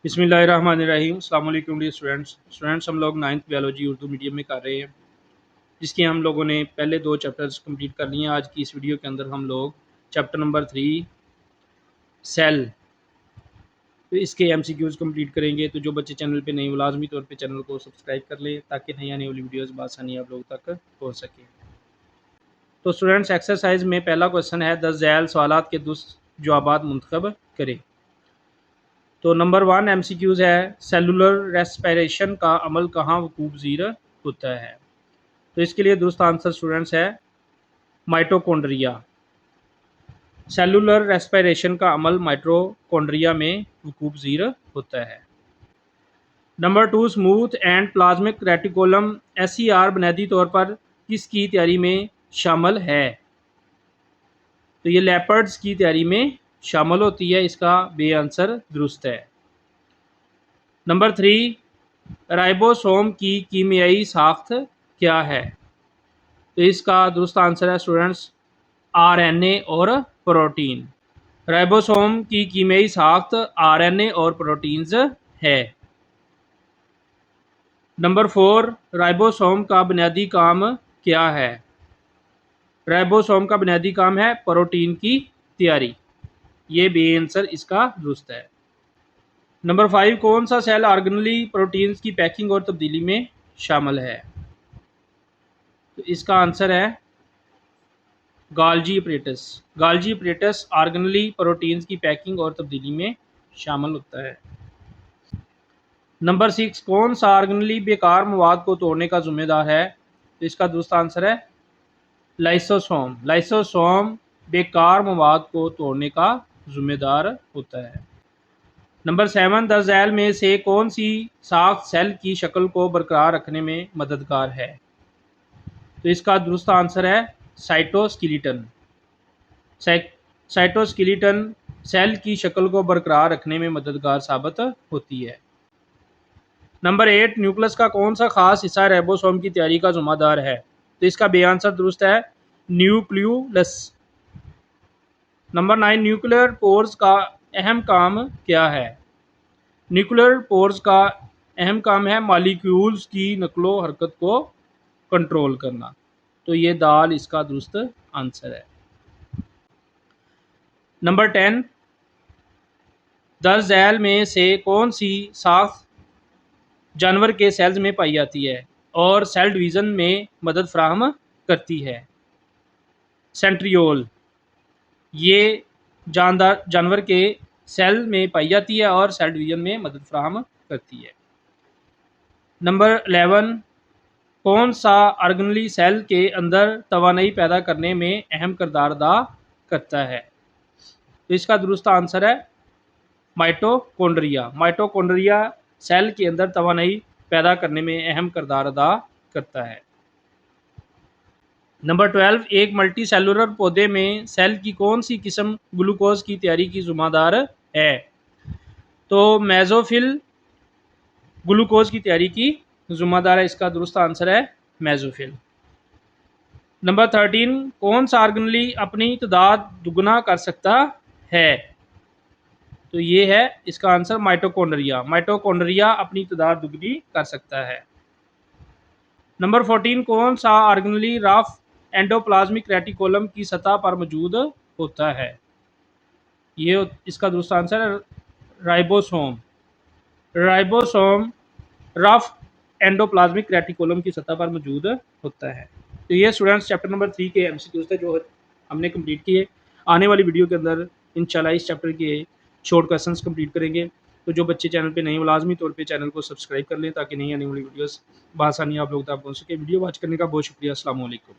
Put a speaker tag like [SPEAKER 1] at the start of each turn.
[SPEAKER 1] बिस्मिल्लाहिर्रहमानिर्रहीम। अस्सलाम वालेकुम डियर स्टूडेंट्स, हम लोग 9th बायोलॉजी उर्दू मीडियम में कर रहे हैं, जिसकी हम लोगों ने पहले 2 चैप्टर्स कंप्लीट कर लिए हैं। आज की इस वीडियो के अंदर हम लोग चैप्टर नंबर 3 सेल, तो इसके एमसीक्यूज़ कंप्लीट करेंगे। तो जो बच्चे चैनल पे नए वो लाजमी तौर पे चैनल को सब्सक्राइब कर लें ताकि नई आने वाली वीडियोज़ बआसानी आप लोगों तक पहुँच सके। तो स्टूडेंट्स, एक्सरसाइज में पहला क्वेश्चन है 10 झैल सवालात के दुरुस्त जवाबात मुंतखब करें। तो नंबर 1 एमसीक्यूज़ है, सेलुलर रेस्पिरेशन का अमल कहाँ वकूफ़ पज़ीर होता है। तो इसके लिए दुरुस्त आंसर स्टूडेंट्स है माइटोकॉन्ड्रिया। सेलुलर रेस्पिरेशन का अमल माइटोकॉन्ड्रिया में वकूफ़ पज़ीर होता है। Number 2 smooth and plasmic reticulum SER बुनियादी तौर पर किसकी तैयारी में शामिल है। तो ये लेपर्ड्स की तैयारी में शामिल होती है। इसका बे आंसर दुरुस्त है। नंबर 3 राइबोसोम की कीमियाई साख्त क्या है। तो इसका दुरुस्त आंसर है स्टूडेंट्स आरएनए और प्रोटीन। राइबोसोम की कीमियाई साख्त आरएनए और प्रोटीन्स है। नंबर 4 राइबोसोम का बुनियादी काम क्या है। राइबोसोम का बुनियादी काम है प्रोटीन की तैयारी। ये बी आंसर इसका दुरुस्त है। नंबर 5 कौन सा सेल ऑर्गेनली प्रोटीन्स की पैकिंग और तब्दीली में शामिल है। तो इसका आंसर है गाल्जी अपरेटस। गाल्जी अपरेटस ऑर्गेनली प्रोटीन्स की पैकिंग और तब्दीली में शामिल होता है। नंबर 6 कौन सा ऑर्गेनली बेकार मवाद को तोड़ने का जिम्मेदार है। तो इसका दूसरा आंसर है लाइसोसोम। लाइसोसोम बेकार मवाद को तोड़ने का जिम्मेदार होता है। नंबर 7 10 झैल में से कौन सी साख्त सेल की शक्ल को बरकरार रखने में मददगार है। तो इसका दुरुस्त आंसर है साइटोस्केलेटन। साइटोस्केलेटन सेल की शक्ल को बरकरार रखने में मददगार साबित होती है। नंबर 8 न्यूक्लियस का कौन सा खास हिस्सा राइबोसोम की तैयारी का जिम्मेदार है। तो इसका बे आंसर दुरुस्त है न्यूक्लियोलस। नंबर 9 न्यूक्लियर पोर्स का अहम काम क्या है। न्यूक्लियर पोर्स का अहम काम है मॉलिक्यूल्स की नकलो हरकत को कंट्रोल करना। तो ये दाल इसका दुरुस्त आंसर है। नंबर 10 10 झैल में से कौन सी साख्त जानवर के सेल्स में पाई जाती है और सेल डिवीज़न में मदद फराहम करती है। सेंट्रियोल ये जानदार जानवर के सेल में पाई जाती है और सेल डिवीज़न में मदद फराहम करती है। नंबर 11 कौन सा ऑर्गेनली सेल के अंदर तवानाई पैदा करने में अहम किरदार अदा करता है। तो इसका दुरुस्त आंसर है माइटोकॉन्ड्रिया। माइटोकॉन्ड्रिया सेल के अंदर तवानाई पैदा करने में अहम किरदार अदा करता है। नंबर 12 एक मल्टी सेलुलर पौधे में सेल की कौन सी किस्म ग्लूकोज की तैयारी की जिम्मेदार है। तो मेसोफिल ग्लूकोज की तैयारी की जिम्मेदार है। इसका दुरुस्त आंसर है मेसोफिल। नंबर 13 कौन सा ऑर्गेनली अपनी तादाद दुगना कर सकता है। तो ये है इसका आंसर माइटोकॉन्ड्रिया। माइटोकॉन्ड्रिया अपनी तादाद दुगनी कर सकता है। नंबर 14 कौन सा ऑर्गेनली रफ एंडोप्लाज्मिक रेटिकुलम की सतह पर मौजूद होता है। ये इसका दुरुस्त आंसर है ribosome. Ribosome rough endoplasmic reticulum की सतह पर मौजूद होता है। तो ये स्टूडेंट्स चैप्टर नंबर 3 के एमसीक्यूज थे जो हमने कंप्लीट किए। आने वाली वीडियो के अंदर इंशाल्लाह इस चैप्टर के शॉर्ट क्वेश्चंस कंप्लीट करेंगे। तो जो बच्चे चैनल पे नए वो लाजमी तौर पे चैनल को सब्सक्राइब कर लें ताकि नई आने वाली वीडियोस बआसानी आप लोग तक पहुँच सके। वीडियो वॉच करने का बहुत शुक्रिया। अस्सलाम वालेकुम।